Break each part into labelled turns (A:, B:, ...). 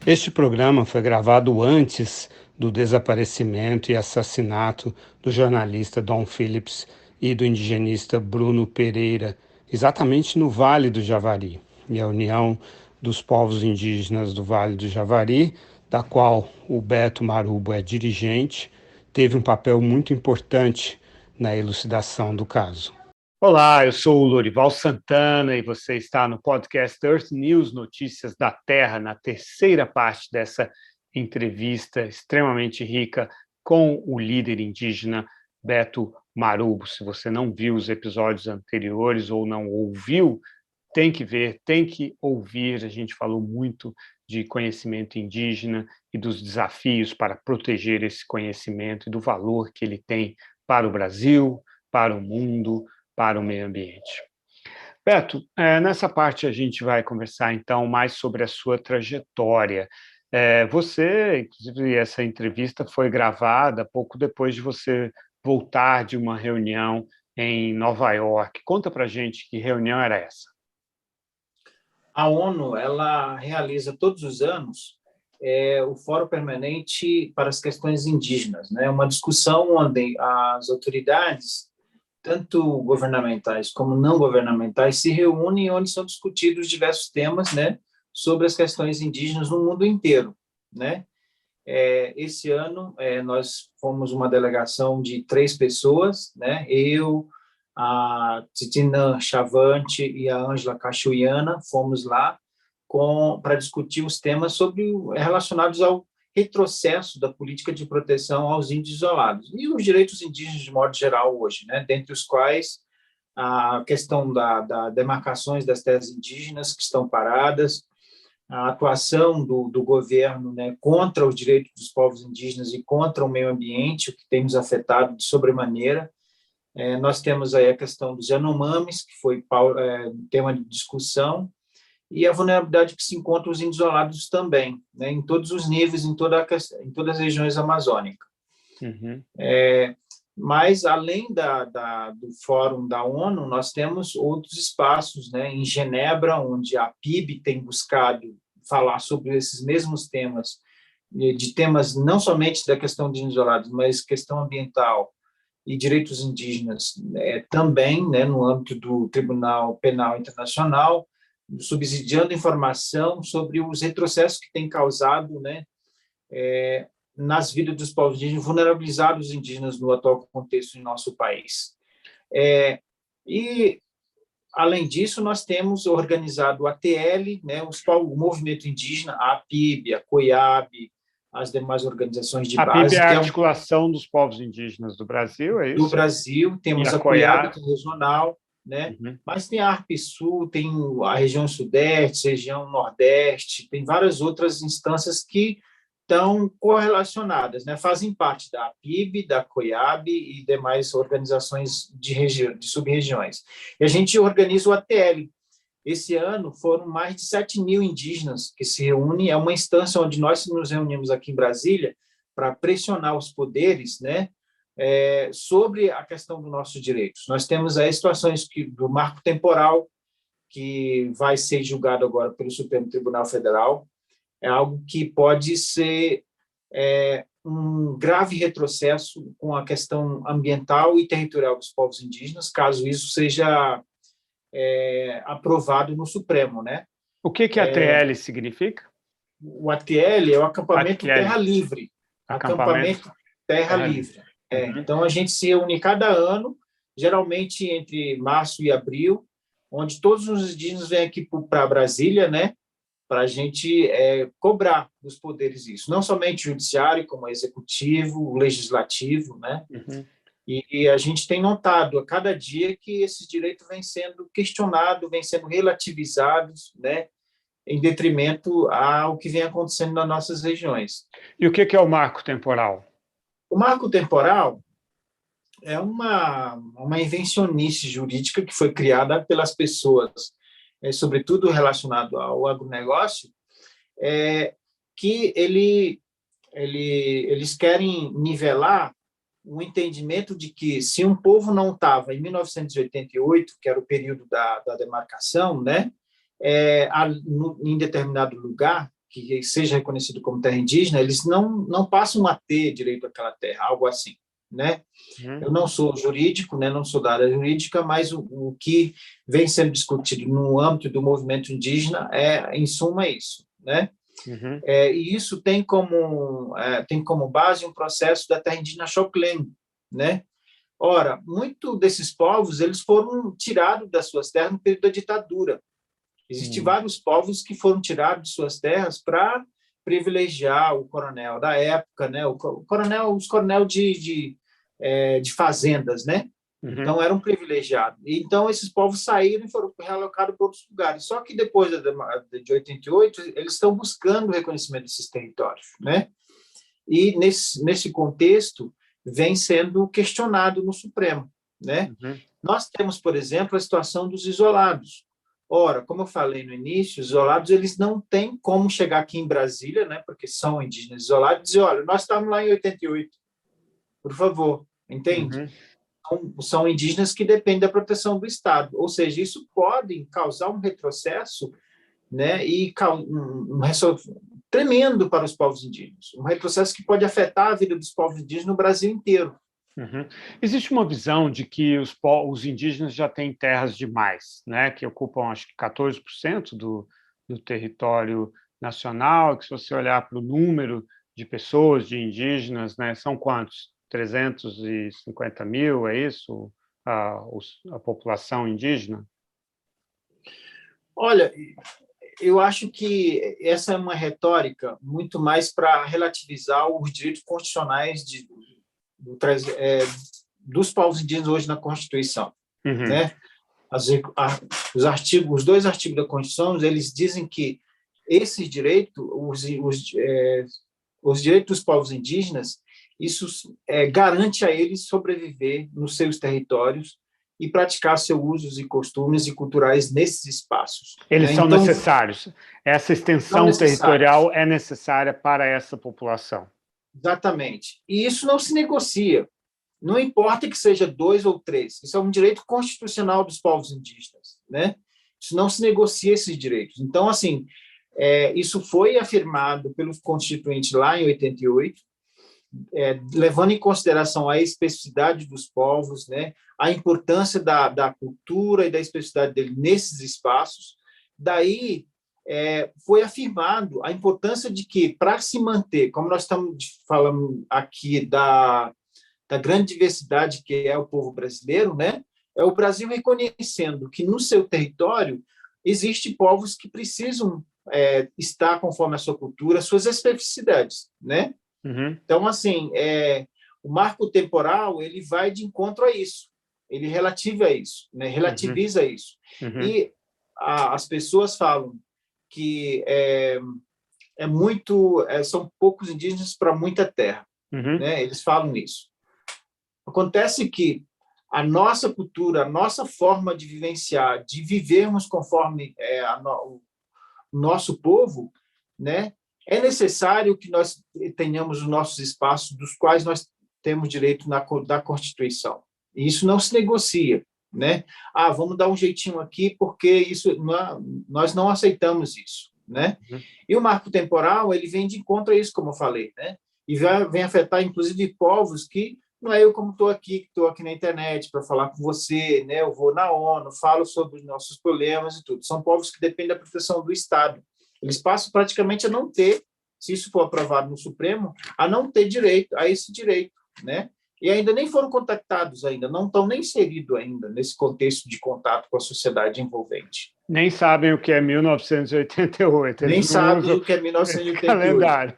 A: Este programa foi gravado antes do desaparecimento e assassinato do jornalista Dom Phillips e do indigenista Bruno Pereira, exatamente no Vale do Javari. E a União dos Povos Indígenas do Vale do Javari, da qual o Beto Marubo é dirigente, teve um papel muito importante na elucidação do caso. Olá, eu sou o Lorival Santana e você está no podcast Earth News Notícias da Terra, na terceira parte dessa entrevista extremamente rica com o líder indígena Beto Marubo. Se você não viu os episódios anteriores ou não ouviu, tem que ver, tem que ouvir. A gente falou muito de conhecimento indígena e dos desafios para proteger esse conhecimento e do valor que ele tem para o Brasil, para o mundo, para o meio ambiente. Beto, nessa parte a gente vai conversar então mais sobre a sua trajetória. Você, inclusive, essa entrevista foi gravada pouco depois de você voltar de uma reunião em Nova York. Conta pra gente que reunião era essa.
B: A ONU ela realiza todos os anos o Fórum Permanente para as Questões Indígenas, né? Uma discussão onde as autoridades, tanto governamentais como não governamentais, se reúnem onde são discutidos diversos temas, né, sobre as questões indígenas no mundo inteiro, né? Esse ano nós fomos uma delegação de 3 pessoas, né? Eu, a Titina Chavante e a Ângela Cachoiana fomos lá para discutir os temas relacionados ao retrocesso da política de proteção aos índios isolados e os direitos indígenas de modo geral hoje, né? Dentre os quais a questão da demarcações das terras indígenas que estão paradas, a atuação do governo, né, contra os direitos dos povos indígenas e contra o meio ambiente, o que tem nos afetado de sobremaneira. Nós temos aí a questão dos Yanomamis, que foi tema de discussão, e a vulnerabilidade que se encontra os índios isolados também, né, em todos os níveis, em todas as regiões amazônicas.
A: Uhum.
B: Mas, além do Fórum da ONU, nós temos outros espaços, né, em Genebra, onde a PIB tem buscado falar sobre esses mesmos temas, de temas não somente da questão dos isolados, mas questão ambiental e direitos indígenas também, né, no âmbito do Tribunal Penal Internacional, subsidiando informação sobre os retrocessos que tem causado, né, nas vidas dos povos indígenas, vulnerabilizar os indígenas no atual contexto em nosso país. E, além disso, nós temos organizado o ATL, né, o movimento indígena, a APIB, a COIAB, as demais organizações de base.
A: A PIB é a Articulação dos Povos Indígenas do Brasil, é isso?
B: Do Brasil, temos a COIAB, que é regional, né?
A: Uhum.
B: Mas tem a ARPSul, tem a região Sudeste, região Nordeste, tem várias outras instâncias que estão correlacionadas, né? Fazem parte da PIB, da COIAB e demais organizações de sub-regiões. E a gente organiza o ATL. Esse ano foram mais de 7.000 indígenas que se reúnem, é uma instância onde nós nos reunimos aqui em Brasília para pressionar os poderes, né, sobre a questão dos nossos direitos. Nós temos aí situações do marco temporal, que vai ser julgado agora pelo Supremo Tribunal Federal, é algo que pode ser um grave retrocesso com a questão ambiental e territorial dos povos indígenas, caso isso seja aprovado no Supremo, né?
A: O que ATL significa?
B: O ATL é o acampamento Terra Livre. Acampamento Terra Livre.
A: Uhum.
B: Então, a gente se reúne cada ano, geralmente entre março e abril, onde todos os indígenas vêm aqui para Brasília, né, para a gente cobrar dos poderes isso. Não somente o judiciário, como o executivo, o legislativo, né?
A: Uhum.
B: E a gente tem notado a cada dia que esses direitos vêm sendo questionados, vêm sendo relativizados, né, em detrimento ao que vem acontecendo nas nossas regiões.
A: E o que é o marco temporal?
B: O marco temporal é uma invencionice jurídica que foi criada pelas pessoas, sobretudo relacionado ao agronegócio, que eles querem nivelar um entendimento de que se um povo não estava em 1988, que era o período da demarcação, né, em determinado lugar, que seja reconhecido como terra indígena, eles não passam a ter direito àquela terra, algo assim, né? Eu não sou jurídico, né, não sou da área jurídica, mas o que vem sendo discutido no âmbito do movimento indígena em suma, isso, né?
A: Uhum.
B: E isso tem como base um processo da terra indígena Xoclen, né? Ora, muito desses povos eles foram tirados das suas terras no período da ditadura. Existem vários povos que foram tirados de suas terras para privilegiar o coronel da época, né? Os coronel de fazendas, né? Então, eram privilegiados. Então, esses povos saíram e foram realocados para outros lugares. Só que depois de 88, eles estão buscando o reconhecimento desses territórios, né? E, nesse contexto, vem sendo questionado no Supremo, né? Nós temos, por exemplo, a situação dos isolados. Ora, como eu falei no início, os isolados eles não têm como chegar aqui em Brasília, né? Porque são indígenas isolados, e dizer, olha, nós estamos lá em 88, por favor, entende? São indígenas que dependem da proteção do Estado. Ou seja, isso pode causar um retrocesso, né, e um tremendo para os povos indígenas. Um retrocesso que pode afetar a vida dos povos indígenas no Brasil inteiro.
A: Existe uma visão de que os indígenas já têm terras demais, né, que ocupam, acho que, 14% do território nacional, que se você olhar para o número de pessoas, de indígenas, né, são quantos? 350 mil, é isso? A população indígena?
B: Olha, eu acho que essa é uma retórica muito mais para relativizar os direitos constitucionais dos povos indígenas hoje na Constituição, né? Os dois artigos da Constituição, eles dizem que esses direitos, os direitos dos povos indígenas, isso garante a eles sobreviver nos seus territórios e praticar seus usos e costumes e culturais nesses espaços.
A: Eles são então, necessários. Essa extensão territorial é necessária para essa população.
B: Exatamente. E isso não se negocia. Não importa que seja 2 ou 3. Isso é um direito constitucional dos povos indígenas, né? Isso não se negocia, esses direitos. Então, assim, isso foi afirmado pelos constituintes lá em 88, levando em consideração a especificidade dos povos, né, a importância da cultura e da especificidade dele nesses espaços. Daí foi afirmado a importância de que, para se manter, como nós estamos falando aqui da grande diversidade que é o povo brasileiro, né, é o Brasil reconhecendo que no seu território existem povos que precisam estar conforme a sua cultura, suas especificidades, né? Então, assim, o marco temporal ele vai de encontro a isso, ele relativiza isso, né? Relativiza isso. E as pessoas falam que são poucos indígenas para muita terra, né? Eles falam isso. Acontece que a nossa cultura, a nossa forma de vivenciar, de vivermos conforme o nosso povo, né? É necessário que nós tenhamos os nossos espaços, dos quais nós temos direito da Constituição. E isso não se negocia, né? Vamos dar um jeitinho aqui, porque isso nós não aceitamos isso, né? E o marco temporal ele vem de encontro a isso, como eu falei, né? E vem afetar, inclusive, povos que não é eu como estou aqui na internet para falar com você, né? Eu vou na ONU, falo sobre os nossos problemas e tudo. São povos que dependem da proteção do Estado. Eles passam praticamente a não ter, se isso for aprovado no Supremo, a não ter direito a esse direito, né? E ainda nem foram contactados ainda, não estão nem inseridos ainda nesse contexto de contato com a sociedade envolvente.
A: Nem sabem o que é 1988.
B: Nem sabem o que é 1988.
A: Calendário.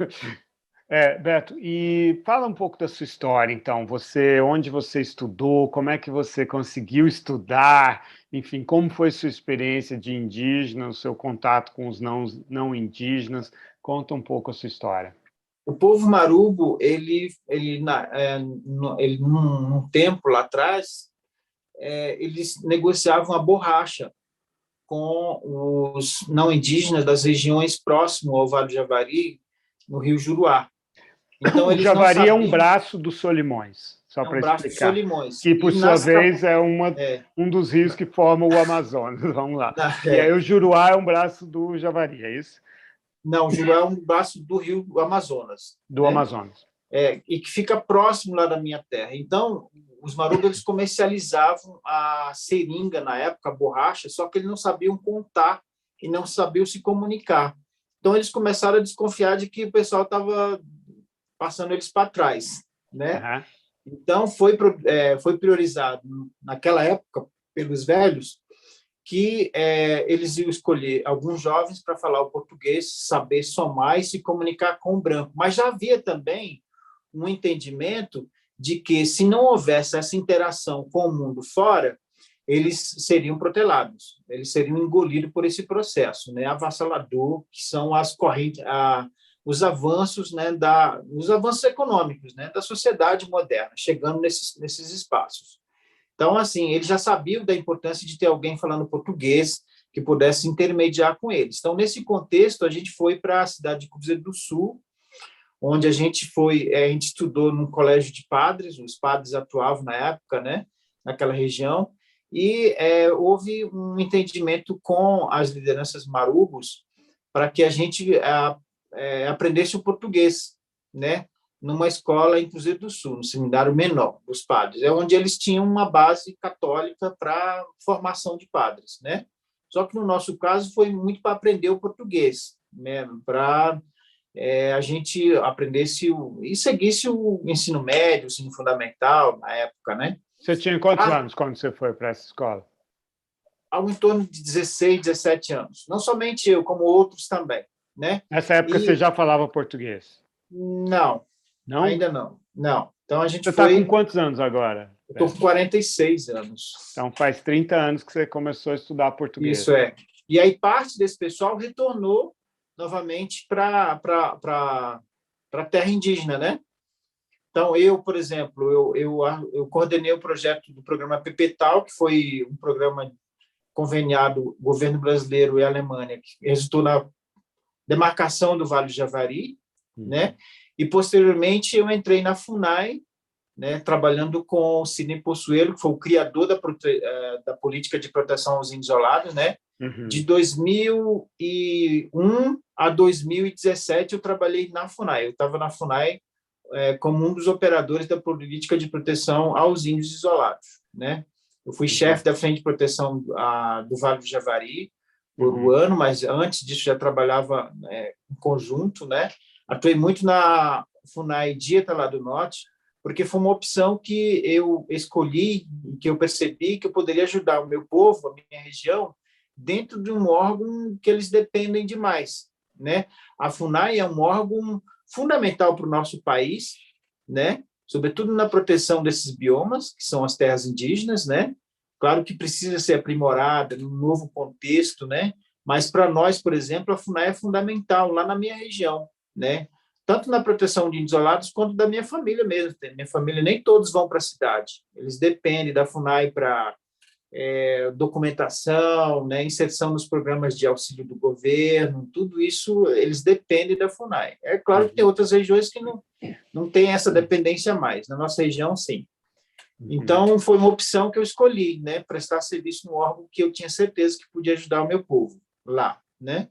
A: Beto, e fala um pouco da sua história, então. Onde você estudou, como é que você conseguiu estudar, enfim, como foi sua experiência de indígena, o seu contato com os não indígenas? Conta um pouco a sua história.
B: O povo marubo, num tempo lá atrás, eles negociavam a borracha com os não indígenas das regiões próximas ao Vale do Javari, no Rio Juruá. Então,
A: o Javari é um braço dos Solimões, só para explicar.
B: Dos Solimões.
A: Que, por sua vez, é um dos rios que formam o Amazonas. Vamos lá. E aí o Juruá é um braço do Javari, é isso?
B: Não, Juruá é um braço do rio Amazonas,
A: Do
B: né?
A: Amazonas.
B: E que fica próximo lá da minha terra. Então, os marubas eles comercializavam a seringa na época, a borracha, só que eles não sabiam contar e não sabiam se comunicar. Então, eles começaram a desconfiar de que o pessoal estava passando eles para trás, né?
A: Uhum.
B: Então, foi priorizado naquela época pelos velhos que eles iam escolher alguns jovens para falar o português, saber somar e se comunicar com o branco. Mas já havia também um entendimento de que, se não houvesse essa interação com o mundo fora, eles seriam protelados, eles seriam engolidos por esse processo, né, avassalador, que são as correntes, os avanços, né, os avanços econômicos, né, da sociedade moderna, chegando nesses espaços. Então, assim, eles já sabiam da importância de ter alguém falando português que pudesse intermediar com eles. Então, nesse contexto, a gente foi para a cidade de Cruzeiro do Sul, onde a gente estudou num colégio de padres, os padres atuavam na época, né, naquela região, e houve um entendimento com as lideranças marubos para que a gente aprendesse o português, né, numa escola em Cruzeiro do Sul, no seminário menor dos padres, onde eles tinham uma base católica para formação de padres, né? Só que no nosso caso foi muito para aprender o português, né, para a gente aprendesse e seguisse o ensino médio, o ensino fundamental na época, né?
A: Você tinha quantos anos quando você foi para essa escola?
B: Algo em torno de 16, 17 anos. Não somente eu, como outros também, né?
A: Nessa época você já falava português?
B: Não,
A: Não?
B: ainda não. Não. Então a gente
A: Você está com quantos anos agora?
B: Eu estou com 46 anos.
A: Então faz 30 anos que você começou a estudar português.
B: Isso é. E aí parte desse pessoal retornou novamente para a terra indígena, né? Então, por exemplo, eu coordenei o projeto do programa PPTAL, que foi um programa conveniado governo brasileiro e Alemanha, que resultou na demarcação do Vale do Javari, né? E, posteriormente, eu entrei na FUNAI, né, trabalhando com o Sidney Possuelo, que foi o criador da política de proteção aos índios isolados, né? De 2001 a 2017, eu trabalhei na FUNAI. Eu estava na FUNAI como um dos operadores da política de proteção aos índios isolados, né? Eu fui chefe da Frente de Proteção do Vale do Javari por um ano, mas antes disso já trabalhava em conjunto, né? Atuei muito na FUNAI Dieta lá do Norte, porque foi uma opção que eu escolhi, que eu percebi que eu poderia ajudar o meu povo, a minha região, dentro de um órgão que eles dependem demais, né? A FUNAI é um órgão fundamental para o nosso país, né? Sobretudo na proteção desses biomas, que são as terras indígenas, né? Claro que precisa ser aprimorada num novo contexto, né? Mas para nós, por exemplo, a FUNAI é fundamental lá na minha região, né? Tanto na proteção de índios isolados quanto da minha família mesmo. Minha família, nem todos vão para a cidade. Eles dependem da FUNAI para documentação, né, inserção nos programas de auxílio do governo, tudo isso, eles dependem da FUNAI. É claro que tem outras regiões que não tem essa dependência mais. Na nossa região, sim. Então, foi uma opção que eu escolhi, né, prestar serviço no órgão que eu tinha certeza que podia ajudar o meu povo lá, né?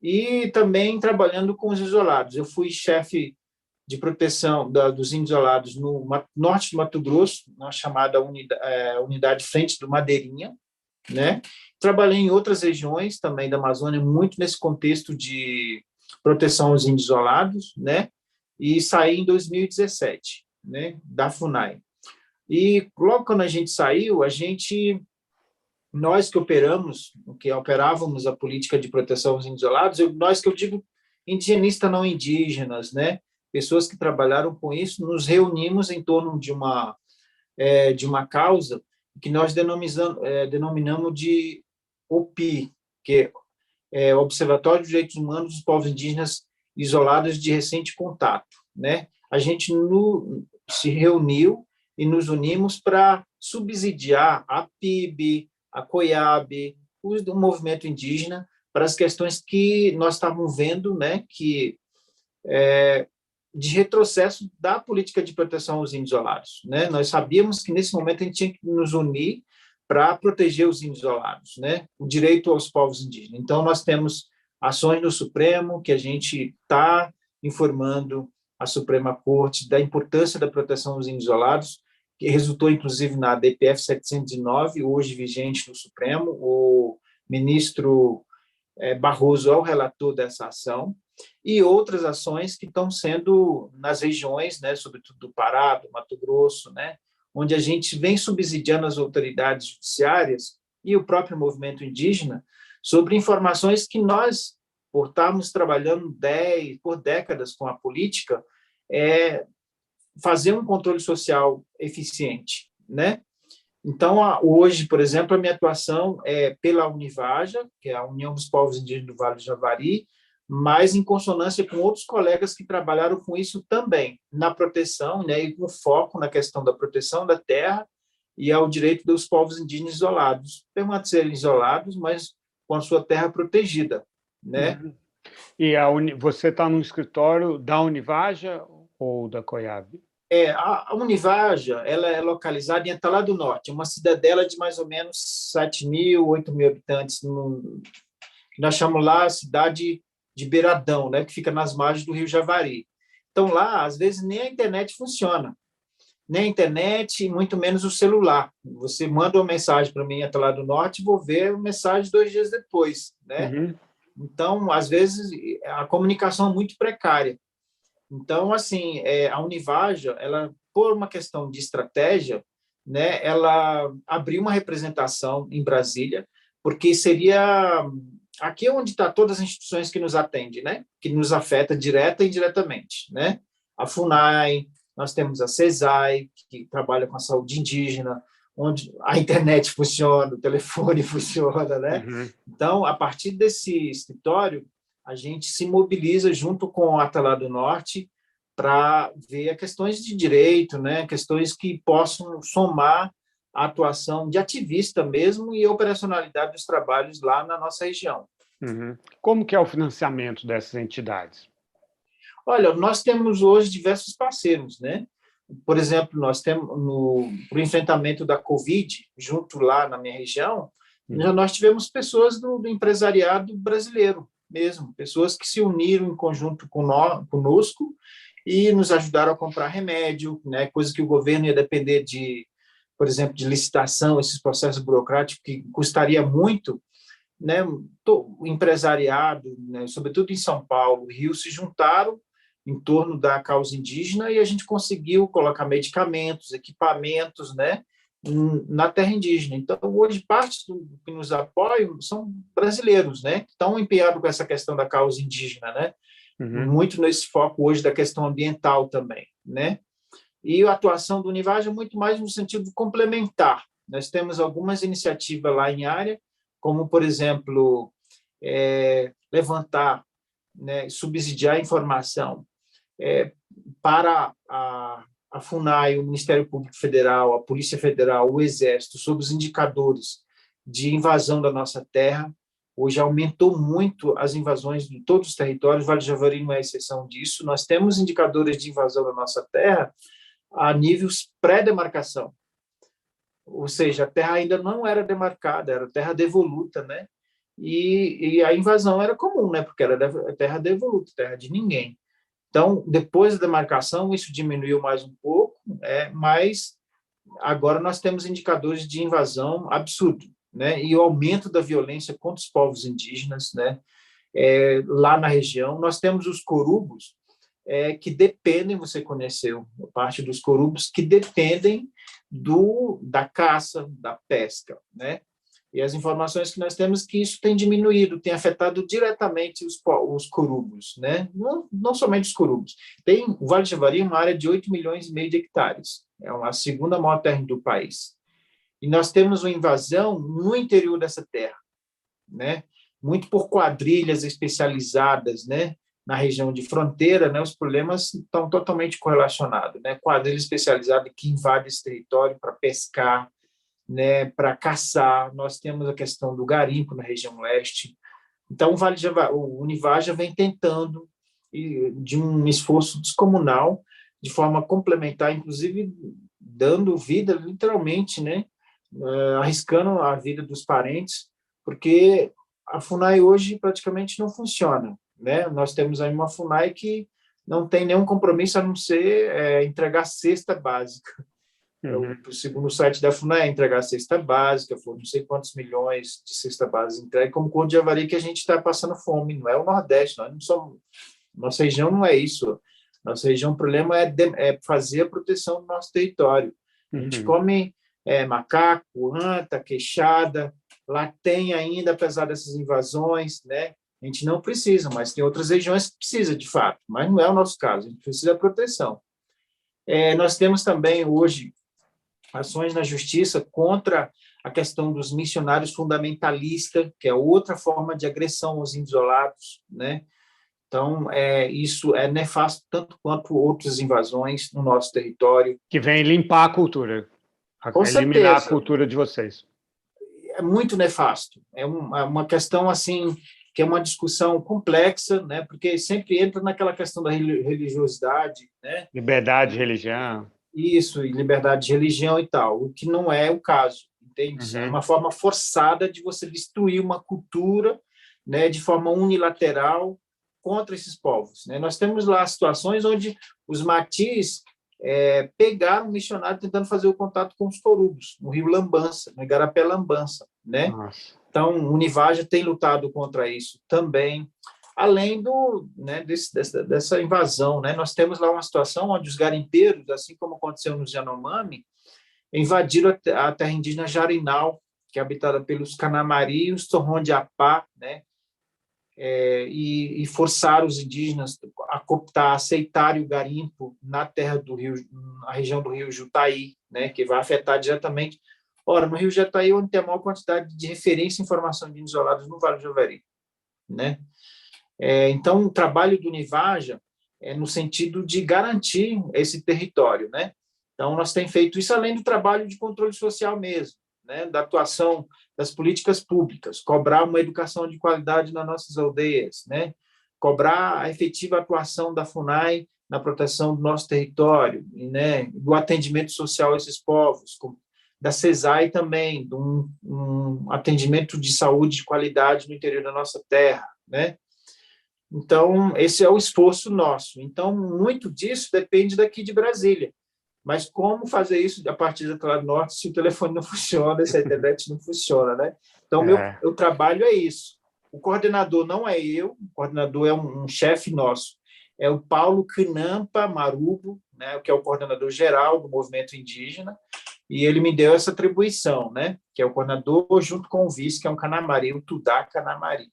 B: E também trabalhando com os isolados. Eu fui chefe de proteção dos índios isolados no norte do Mato Grosso, na chamada unidade Frente do Madeirinha, né? Trabalhei em outras regiões também da Amazônia, muito nesse contexto de proteção aos índios isolados, né? E saí em 2017, né, da FUNAI. E logo quando a gente saiu, nós que operávamos a política de proteção aos índios isolados, nós que eu digo indigenista não indígenas, né? Pessoas que trabalharam com isso, nos reunimos em torno de uma causa que nós denominamos de OPI, que é Observatório de Direitos Humanos dos Povos Indígenas Isolados de Recente Contato, né? A gente se reuniu e nos unimos para subsidiar a PIB, a COIAB, o movimento indígena, para as questões que nós estávamos vendo, né, de retrocesso da política de proteção aos índios isolados, né? Nós sabíamos que, nesse momento, a gente tinha que nos unir para proteger os índios isolados, né? O direito aos povos indígenas. Então, nós temos ações no Supremo, que a gente está informando a Suprema Corte da importância da proteção dos índios isolados, que resultou, inclusive, na DPF 709, hoje vigente no Supremo. O ministro Barroso é o relator dessa ação, e outras ações que estão sendo nas regiões, né, sobretudo do Pará, do Mato Grosso, né, onde a gente vem subsidiando as autoridades judiciárias e o próprio movimento indígena sobre informações que nós, por estarmos trabalhando por décadas com a política, fazer um controle social eficiente, né? Então, hoje, por exemplo, a minha atuação é pela Univaja, que é a União dos Povos Indígenas do Vale do Javari, mas em consonância com outros colegas que trabalharam com isso também, na proteção, né, e com foco na questão da proteção da terra e ao direito dos povos indígenas isolados, permanecerem isolados, mas com a sua terra protegida, né?
A: Uhum. E você está no escritório da Univaja ou da COIAB?
B: A Univaja, ela é localizada em Atalá do Norte, uma cidadela de mais ou menos 7.000, 8.000 habitantes, que nós chamamos lá a cidade de Beiradão, né, que fica nas margens do Rio Javari. Então, lá, às vezes, nem a internet funciona, nem a internet, muito menos o celular. Você manda uma mensagem para mim em Atalá do Norte, vou ver a mensagem 2 dias depois, né?
A: Uhum.
B: Então, às vezes, a comunicação é muito precária. Então, assim, a Univaja, ela, por uma questão de estratégia, né, ela abriu uma representação em Brasília, porque seria aqui onde está todas as instituições que nos atendem, né, que nos afeta direta e indiretamente, né? A FUNAI, nós temos a CESAI, que trabalha com a saúde indígena, onde a internet funciona, o telefone funciona, né?
A: Uhum.
B: Então, a partir desse escritório, a gente se mobiliza junto com a Atalá do Norte para ver questões de direito, né, questões que possam somar a atuação de ativista mesmo e a operacionalidade dos trabalhos lá na nossa região.
A: Uhum. Como que é o financiamento dessas entidades?
B: Olha, nós temos hoje diversos parceiros, né? Por exemplo, nós temos para o enfrentamento da Covid, junto lá na minha região, nós tivemos pessoas do empresariado brasileiro mesmo, pessoas que se uniram em conjunto conosco e nos ajudaram a comprar remédio, né, coisa que o governo ia depender de, por exemplo, de licitação, esses processos burocráticos que custaria muito, né, o empresariado, né, sobretudo em São Paulo, Rio, se juntaram em torno da causa indígena e a gente conseguiu colocar medicamentos, equipamentos, né, na terra indígena. Então, hoje, parte do que nos apoiam são brasileiros, né, que estão empenhados com essa questão da causa indígena, né, muito nesse foco hoje da questão ambiental também, né, e a atuação do Univaja é muito mais no sentido complementar. Nós temos algumas iniciativas lá em área, como, por exemplo, levantar, né, subsidiar a informação para a FUNAI, o Ministério Público Federal, a Polícia Federal, o Exército, sobre os indicadores de invasão da nossa terra. Hoje aumentou muito as invasões de todos os territórios, Vale do Javari não é exceção disso. Nós temos indicadores de invasão da nossa terra a níveis pré-demarcação, ou seja, a terra ainda não era demarcada, era terra devoluta, né? E a invasão era comum, né? Porque era terra devoluta, terra de ninguém. Então, depois da demarcação, isso diminuiu mais um pouco, mas agora nós temos indicadores de invasão absurdo, né? E o aumento da violência contra os povos indígenas, né? Lá na região, nós temos os corubos, que dependem, você conheceu parte dos corubos, que dependem da caça, da pesca, né? E as informações que nós temos que isso tem diminuído, tem afetado diretamente os corubos, né? Não somente os corubos. O Vale do Javari é uma área de 8,5 milhões de hectares, é a segunda maior terra do país. E nós temos uma invasão no interior dessa terra, né? Muito por quadrilhas especializadas, né? Na região de fronteira, né, os problemas estão totalmente correlacionados, né? Quadrilha especializada que invade esse território para pescar, né, para caçar. Nós temos a questão do garimpo na região leste. Então, o Univaja vem tentando, de um esforço descomunal, de forma complementar, inclusive dando vida, literalmente, né, arriscando a vida dos parentes, porque a FUNAI hoje praticamente não funciona, né? Nós temos aí uma FUNAI que não tem nenhum compromisso a não ser entregar cesta básica. Segundo o site da FUNAI, entregar a cesta básica, foram não sei quantos milhões de cesta básica entregue, como Corpo de Javari, que a gente está passando fome, não é o Nordeste, nós não somos, nossa região não é isso. Nossa região, o problema é fazer a proteção do nosso território. A gente come macaco, anta, queixada, lá tem ainda, apesar dessas invasões, né? A gente não precisa, mas tem outras regiões que precisa, de fato, mas não é o nosso caso, a gente precisa da proteção. Nós temos também, hoje, ações na justiça contra a questão dos missionários fundamentalistas, que é outra forma de agressão aos isolados, né? Então, isso é nefasto tanto quanto outras invasões no nosso território.
A: Que vem limpar a cultura,
B: Com
A: eliminar
B: certeza.
A: a cultura de vocês.
B: É muito nefasto. É uma questão, assim, que é uma discussão complexa, né? Porque sempre entra naquela questão da religiosidade, né?
A: Liberdade de religião.
B: Isso, e liberdade de religião e tal, o que não é o caso, entende? É uma forma forçada de você destruir uma cultura, né, de forma unilateral contra esses povos, né? Nós temos lá situações onde os matis pegaram um missionário tentando fazer o contato com os torubos, no Rio Lambança, no Igarapé Lambança, né?
A: Nossa.
B: Então, o Univaja tem lutado contra isso também. Além dessa invasão, né? Nós temos lá uma situação onde os garimpeiros, assim como aconteceu nos Yanomami, invadiram a terra indígena Jarinal, que é habitada pelos Canamari e os Torrão-de-Apá, né? E forçaram os indígenas a cooptar, aceitarem o garimpo na terra do rio, na região do rio Jutaí, né? Que vai afetar diretamente. Ora, no rio Jutaí, onde tem a maior quantidade de referência e informação de isolados no Vale do Javari, né? Então, o trabalho do Univaja é no sentido de garantir esse território, né? Então, nós temos feito isso além do trabalho de controle social mesmo, né? Da atuação das políticas públicas, cobrar uma educação de qualidade nas nossas aldeias, né? Cobrar a efetiva atuação da FUNAI na proteção do nosso território, né? Do atendimento social a esses povos, da CESAI também, de um atendimento de saúde de qualidade no interior da nossa terra, né? Então, esse é o esforço nosso. Então, muito disso depende daqui de Brasília. Mas como fazer isso a partir do lado norte se o telefone não funciona, se a internet não funciona, né? Então, meu trabalho é isso. O coordenador não é eu, o coordenador é um chefe nosso. É o Paulo Kinampa Marubo, né, que é o coordenador geral do movimento indígena, e ele me deu essa atribuição, né, que é o coordenador junto com o vice, que é um Canamari, o Tudá Canamari.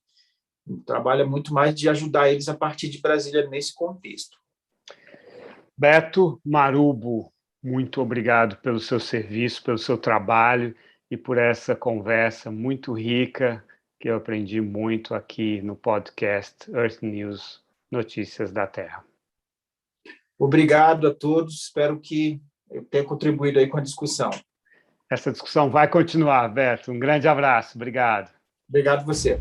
B: Trabalha muito mais de ajudar eles a partir de Brasília nesse contexto.
A: Beto Marubo, muito obrigado pelo seu serviço, pelo seu trabalho e por essa conversa muito rica que eu aprendi muito aqui no podcast Earth News Notícias da Terra.
B: Obrigado a todos, espero que eu tenha contribuído aí com a discussão.
A: Essa discussão vai continuar, Beto. Um grande abraço, obrigado.
B: Obrigado a você.